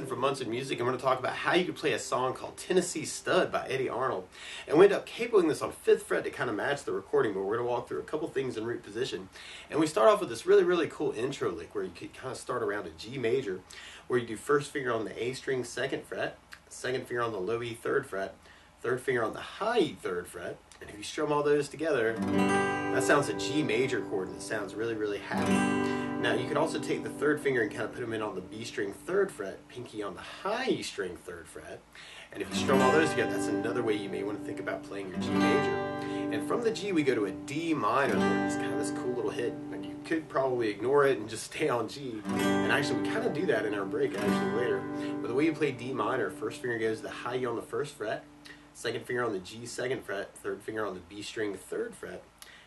from Munson Music. I'm going to talk about how you can play a song called Tennessee Stud by Eddy Arnold. And we end up capoing this on 5th fret to kind of match the recording, but we're going to walk through a couple things in root position. And we start off with this really cool intro lick where you can kind of start around a G major, where you do first finger on the A string 2nd fret, second finger on the low E 3rd fret, third finger on the high E 3rd fret, and if you strum all those together, that sounds a G major chord and it sounds really happy. Now you could also take the 3rd finger and kind of put them in on the B string 3rd fret, pinky on the high E string 3rd fret, and if you strum all those together, that's another way you may want to think about playing your G major. And from the G we go to a D minor chord. It's kind of this cool little hit, and you could probably ignore it and just stay on G. And actually we kind of do that in our break actually later. But the way you play D minor, first finger goes to the high E on the 1st fret, second finger on the G 2nd fret, third finger on the B string 3rd fret,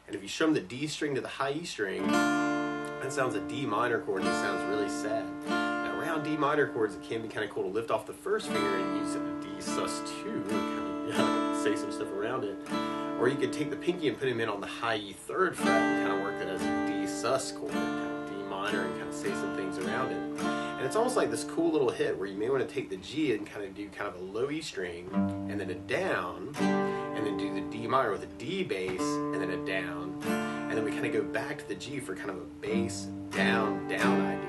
and if you strum the D string to the high E string, that sounds a D minor chord and it sounds really sad. Now around D minor chords it can be kind of cool to lift off the 1st finger and use a D sus2 and kind of say some stuff around it. Or you could take the pinky and put him in on the high E 3rd fret and kind of work it as a D sus chord, kind of D minor, and kind of say some things around it. And it's almost like this cool little hit where you may want to take the G and kind of do kind of a low E string and then a down, and then do the D minor with a D bass and then a down, and then we kind of go back to the G for kind of a bass down idea.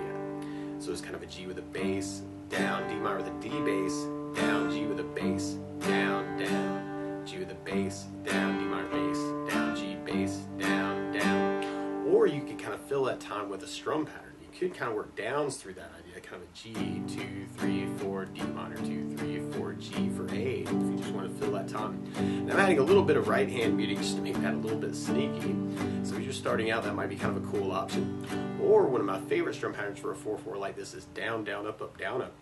So it's kind of a G with a bass down, D minor with a D bass down, G with a bass down, G with a bass down, D minor bass down, G bass down. Or you could kind of fill that time with a strum pattern. You could kind of work downs through that idea, kind of a G, 2, 3, 4, D minor, 2, 3, 4, G for A, if you just want to fill that time. And I'm adding a little bit of right hand muting just to make that a little bit sneaky. So if you're starting out, that might be kind of a cool option. Or one of my favorite strum patterns for a 4/4 like this is down, down, up, down, up.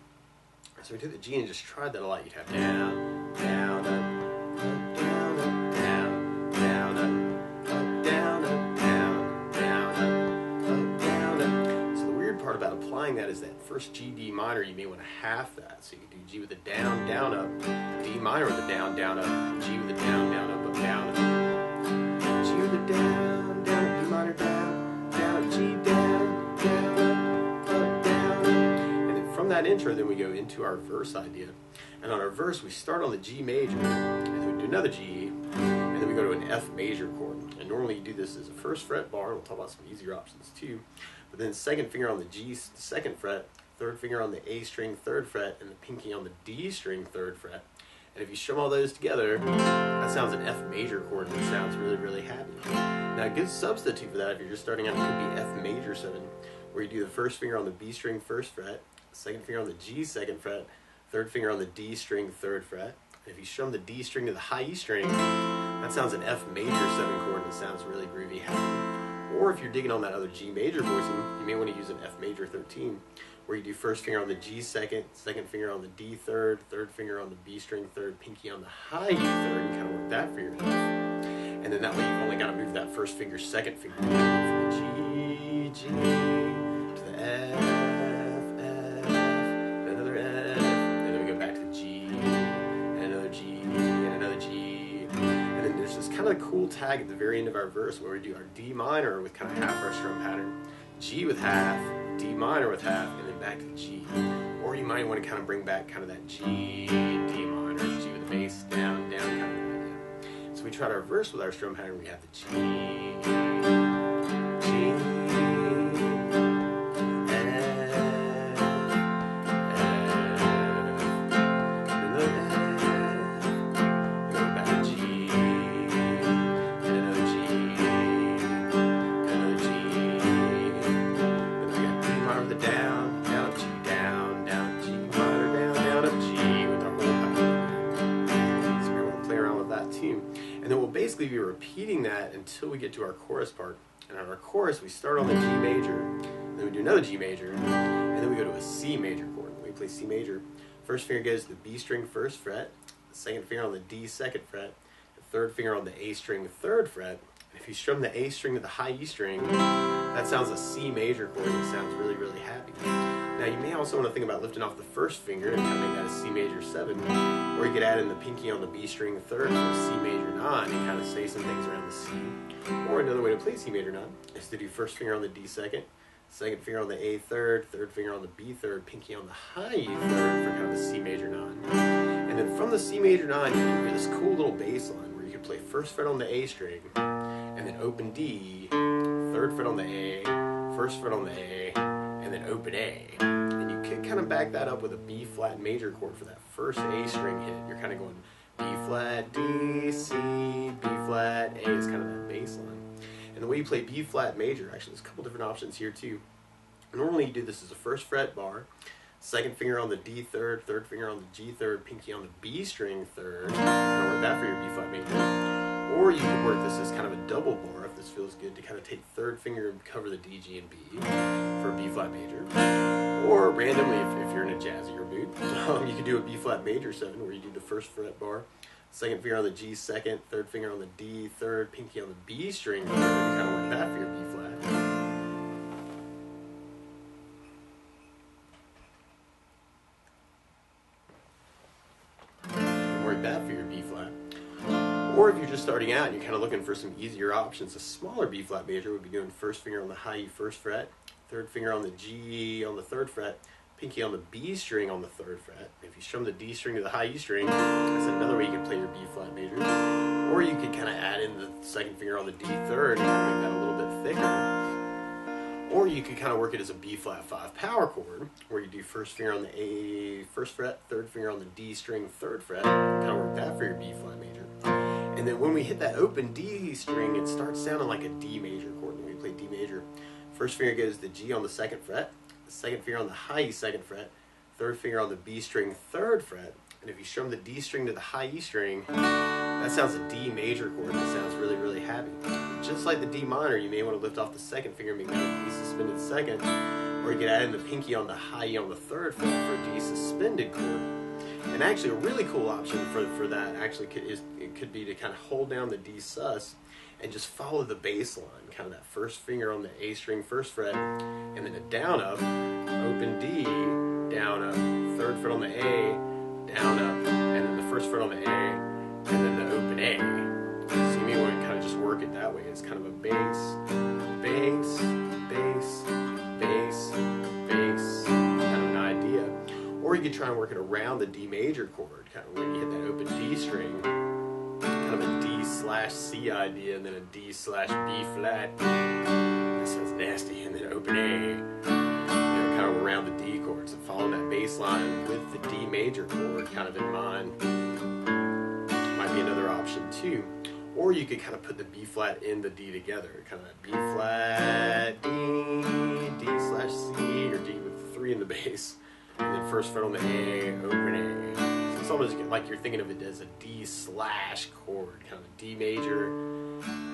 So we took the G and just tried that a lot. You'd have down, down, up, down, up, down, down, up, down, up, down, down, up, down, up. So the weird part about applying that is that first G, D minor, you may want to half that. So you could do G with a down, down, up, D minor with a down, down, up, G with a down, down, up, down, up, G with a down, down, D minor, down, down, G, down, down, up, down. And then from that intro, then we go into our verse idea. And on our verse, we start on the G major, and then we do another G, and then we go to an F major chord. And normally you do this as a 1st fret bar. We'll talk about some easier options too. But then 2nd finger on the G 2nd fret, 3rd finger on the A string 3rd fret, and the pinky on the D string 3rd fret. And if you strum all those together, that sounds an F major chord and it sounds really happy. Now a good substitute for that, if you're just starting out, could be F major 7, where you do the 1st finger on the B string 1st fret, 2nd finger on the G 2nd fret, 3rd finger on the D string 3rd fret. And if you strum the D string to the high E string, that sounds an F major 7 chord and it sounds really groovy happy. Or if you're digging on that other G major voicing, you may want to use an F major 13, where you do 1st finger on the G 2nd, 2nd finger on the D 3rd, 3rd finger on the B string 3rd, pinky on the high E 3rd, and kind of work that for yourself. And then that way you've only got to move that 1st finger, 2nd finger, from the G to the F, and another F, and then we go back to the G, and another G, and another G. And then there's this kind of cool tag at the very end of our verse where we do our D minor with kind of half our strum pattern, G with half, D minor with half, and then back to the G. Or you might want to kind of bring back kind of that G, D minor, G with the bass, down, down kind of idea. So we tried our verse with our strum pattern. We have the G, G, and then we'll basically be repeating that until we get to our chorus part. And on our chorus, we start on the G major, then we do another G major, and then we go to a C major chord. When we play C major, 1st finger goes to the B string 1st fret, the 2nd finger on the D 2nd fret, the 3rd finger on the A string 3rd fret. And if you strum the A string to the high E string, that sounds a C major chord and it sounds really happy. Now you may also want to think about lifting off the 1st finger and kind of make that a C major 7, or you could add in the pinky on the B string 3rd for a C major 9 and kind of say some things around the C. Or another way to play C major 9 is to do 1st finger on the D 2nd, second finger on the A third, third finger on the B third, pinky on the high E third for kind of a C major 9. And then from the C major 9, you can get this cool little bass line where you can play first fret on the A string, and then open D, third fret on the A, first fret on the A, and then open A. And you can kind of back that up with a B flat major chord for that first A string hit. You're kind of going B flat, D, C, B flat, A is kind of that bass line. And the way you play B flat major, actually there's a couple different options here too. Normally you do this as a first fret bar, second finger on the D third, third finger on the G third, pinky on the B string third. You can work that for your B flat major. Or you can work this as kind of a double bar if this feels good, to kind of take third finger and cover the D, G, and B for a B flat major. Or randomly, if you're in a jazzier mood, you can do a B flat major 7 where you do the first fret bar, second finger on the G second, third finger on the D third, pinky on the B string third, and you kind of work that for your B flat. That for your B flat. Or if you're just starting out and you're kind of looking for some easier options, a smaller B flat major would be doing first finger on the high E first fret, third finger on the G on the third fret, pinky on the B string on the third fret. If you strum the D string to the high E string, that's another way you can play your B flat major. Or you could kind of add in the second finger on the D third and kind of make that a little bit thicker. Or you could kind of work it as a B flat 5 power chord, where you do first finger on the A first fret, third finger on the D string third fret, kind of work that for your B flat major. And then when we hit that open D string, it starts sounding like a D major chord. When we play D major, first finger goes to the G on the second fret, the second finger on the high E second fret, third finger on the B string third fret, and if you strum the D string to the high E string, that sounds a D major chord. That sounds really, really happy. Just like the D minor, you may want to lift off the second finger, make that a D suspended second, or you can add in the pinky on the high E on the third fret for a D suspended chord. And actually, a really cool option for that actually could be to kind of hold down the D sus and just follow the bass line, kind of that first finger on the A string first fret, and then a down up, open D, down up, third fret on the A, down up, and then the first fret on the A, and then the open A. So you may want to kind of just work it that way. It's kind of a bass, bass, bass, bass, bass, kind of an idea. Or you could try and work it around the D major chord, kind of when you hit that open D string, kind of a D slash C idea, and then a D slash B flat. That sounds nasty, and then open A. Kind of around the D chords, and following that bass line with the D major chord kind of in mind might be another option too. Or you could kind of put the B flat and the D together, kind of that B flat, D, D slash C, or D with the 3 in the bass, and then first fret on the A, open A. So it's almost like you're thinking of it as a D slash chord, kind of a D major,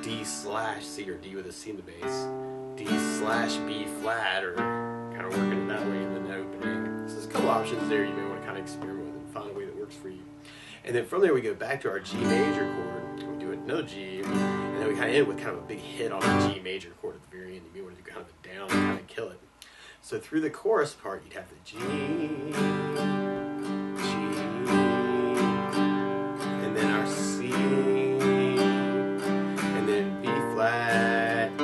D slash C, or D with a C in the bass, D slash B flat, or kind of working it that way, and then the open A. So there's a couple options there you may want to kind of experiment with and find a way that works for you. And then from there we go back to our G major chord. We do another G, and then we kind of end with kind of a big hit on the G major chord at the very end. You may want to do kind of a down and kind of kill it. So through the chorus part, you'd have the G, G, and then our C, and then B flat, A,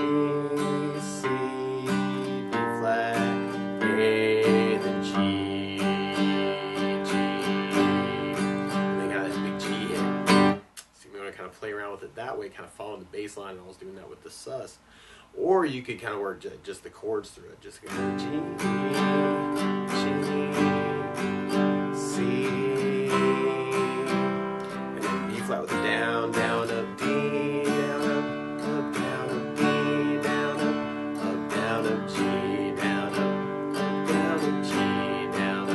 C, B flat, A, then G, G, and then got that big G hit. So you want to kind of play around with it that way, kind of following the bass line, and I was doing that with the sus. Or you could kind of work just the chords through it. Just go G, G, C, and then B flat with a down, down, up, D, down, up, down, up, D, down, up, down, up, G, down, up, down, up, G, down,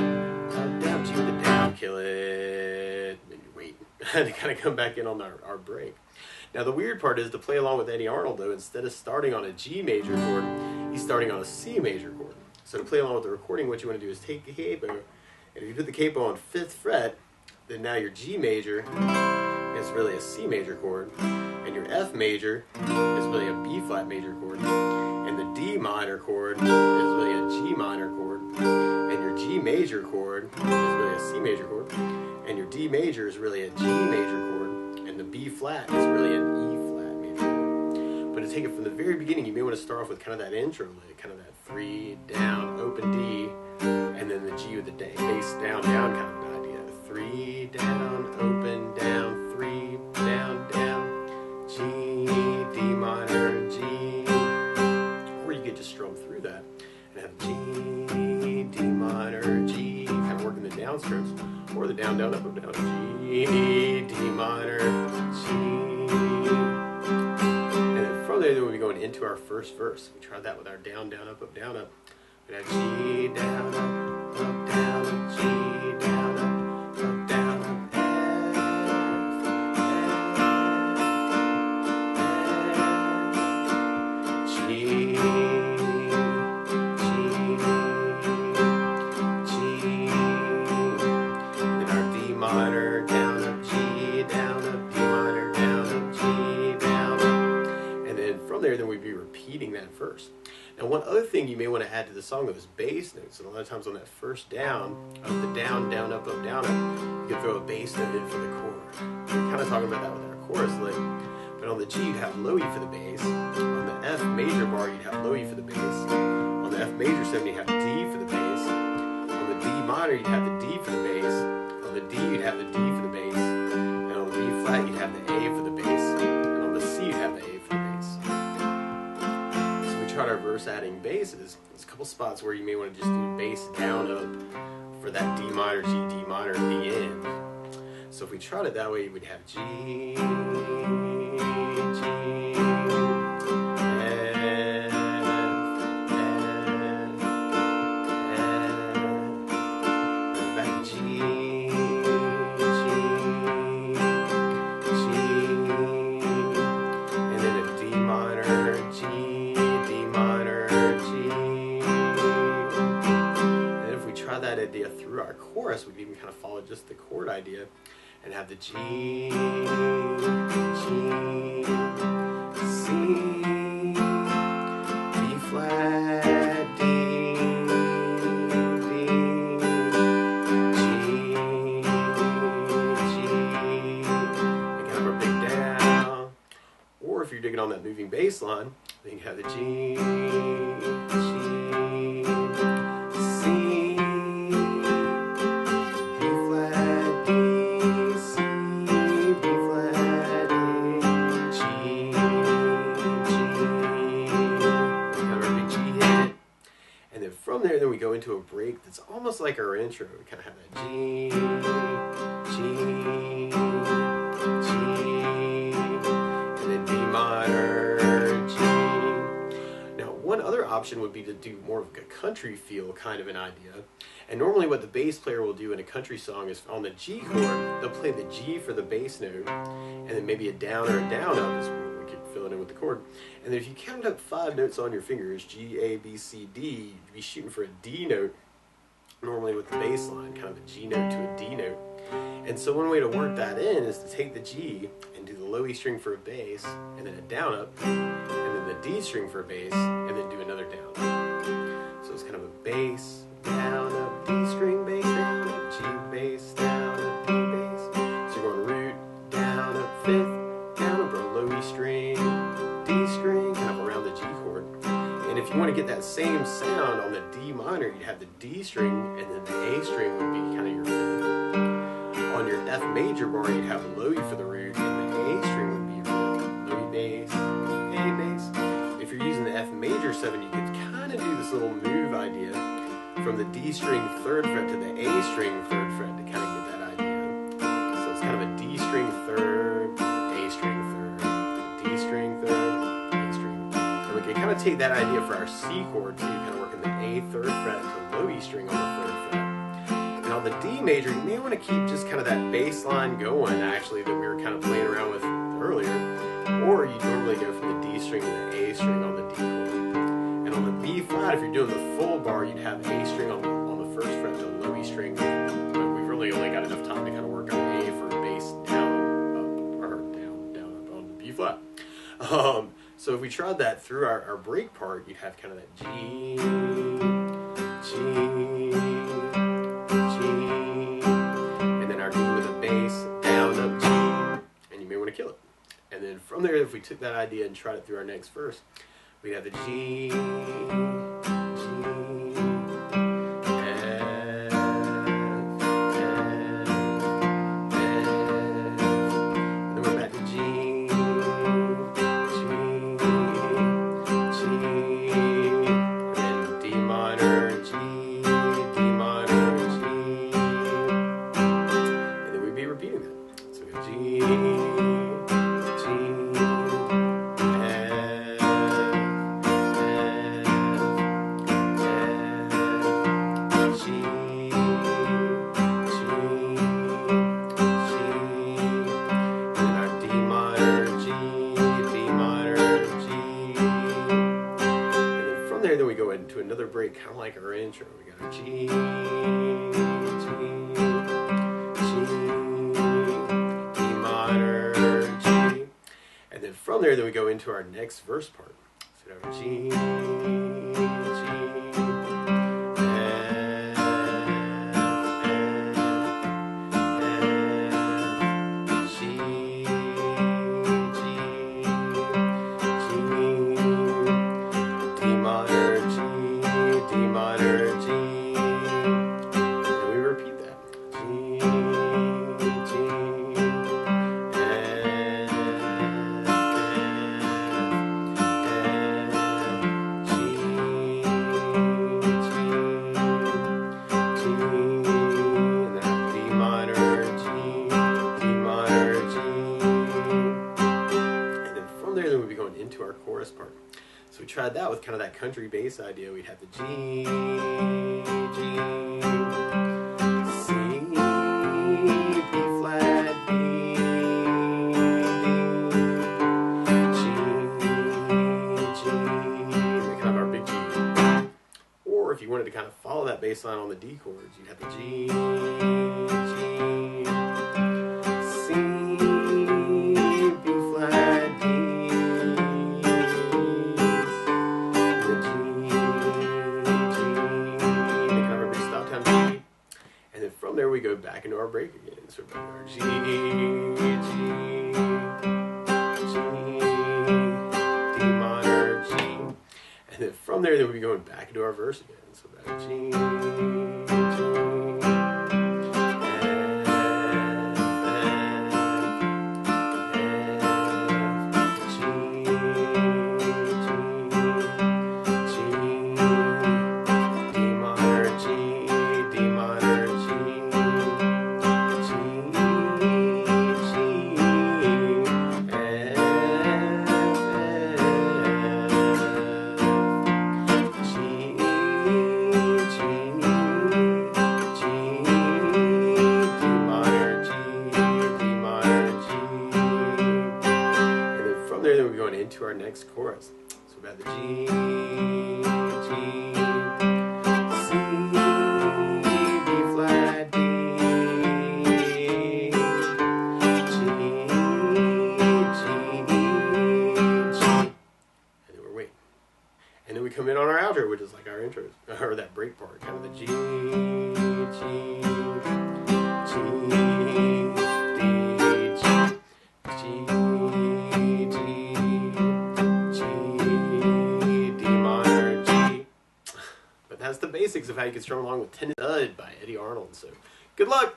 up, down, G with a down, kill it, and you wait to kind of come back in on our break. Now the weird part is, to play along with Eddy Arnold though, instead of starting on a G major chord, he's starting on a C major chord. So to play along with the recording, what you want to do is take the capo, and if you put the capo on 5th fret, then now your G major is really a C major chord, and your F major is really a B flat major chord, and the D minor chord is really a G minor chord, and your G major chord is really a C major chord, and your D major is really a G major chord, and the B flat is really an E flat major chord. But to take it from the very beginning, you may want to start off with kind of that intro lick, kind of that 3 down, open D, and then the G with the bass down, down kind of an idea. 3 down, open, down, 3 down, down, G, D minor, G. Or you could just strum through that and have G, D minor, G, kind of working the down strings, or the down, down, up, up, down, G, D minor, G. And then from there, we'll be going into our first verse. We tried that with our down, down, up, down, up. We'd have G, down, up, down, G, down, up, down, up, F, G, then our D minor, down, up, G, down, up, D minor, down, up, G, down, up. And then from there, then we'd be repeating that verse. Now, one other thing you may want to add to the song, though, is bass notes. And a lot of times on that first down, of the down, down, up, down, up, you can throw a bass note in for the chord. We're kind of talking about that with our chorus lick. But on the G, you'd have low E for the bass. On the F major bar, you'd have low E for the bass. On the F major 7, you'd have D for the bass. On the D minor, you'd have the D for the bass. On the D, you'd have the D for the bass. And on the B flat, you'd have the A for the bass. And on the C, you'd have the A for the bass. So we tried our verse adding basses. There's a couple spots where you may want to just do bass down up for that D minor, G, D minor at the end. So if we tried it that way, we'd have G, G, idea through our chorus, we can even kind of follow just the chord idea and have the G, G, C, B flat, D, D, G, G, and kind of our big down. Or if you're digging on that moving bass line, then you can have the G, G, from there, then we go into a break that's almost like our intro. We kind of have that G, G, G, and then D minor, G. Now, one other option would be to do more of a country feel kind of an idea. And normally what the bass player will do in a country song is on the G chord, they'll play the G for the bass note, and then maybe a down or a down up is fill it in with the chord. And then if you count up 5 notes on your fingers, G, A, B, C, D, you'd be shooting for a D note, normally with the bass line, kind of a G note to a D note. And so one way to work that in is to take the G and do the low E string for a bass, and then a down up, and then the D string for a bass, and then do another down up. So it's kind of a bass, down up, D string, bass, down up, G, bass, down up, D, bass. So you're going root, down up, 5th, down up, or low E string, D string, kind of around the G chord. And if you want to get that same sound on the D minor, you'd have the D string, and then the A string would be kind of your 5th. On your F major bar, you'd have low E for the root, and the A string would be your 5th. Low E bass, A bass. If you're using the F major 7, you could kind of do this little move idea from the D string 3rd fret to the A string 3rd fret to kind of get that idea. So it's kind of a D string 3rd, A string 3rd, D string 3rd, A string. And we can kind of take that idea for our C chord too, kind of working the A 3rd fret to low E string on the 3rd fret. And on the D major, you may want to keep just kind of that bass line going actually that we were kind of playing around with earlier. Or you normally go from the D string to the A string on the D chord. And on the B flat, if you're doing the full bar, you'd have A string on the 1st fret to low E string. But we've really only got enough time to kind of work on A for bass down, up, or down, up on the B flat. So if we tried that through our break part, you'd have kind of that G, G, G, and then our D with a bass, down, up, G, and you may want to kill it. And then from there, if we took that idea and tried it through our next verse, we'd have the G, then we go into another break, kind of like our intro. We got our G, D minor, G. And then from there, then we go into our next verse part. So we have G, into our chorus part. So we tried that with kind of that country bass idea. We'd have the G, G, C, B flat, B, D, G, and then kind of our big G. Or if you wanted to kind of follow that bass line on the D chords, you'd have the G, G, C, B flat, D, from there we go back into our break again. So we're our G, G, G, D minor, G. And then from there, then we'll be going back into our verse again. So that G, into our next chorus. So we got the G, G, C, B flat, D, G, G, G. And then we're waiting. And then we come in on our outro, which is like our intro, or that break part, kind of the G, G, That's the basics of how you can strum along with Untitled Chapter by Eddy Arnold. So, good luck!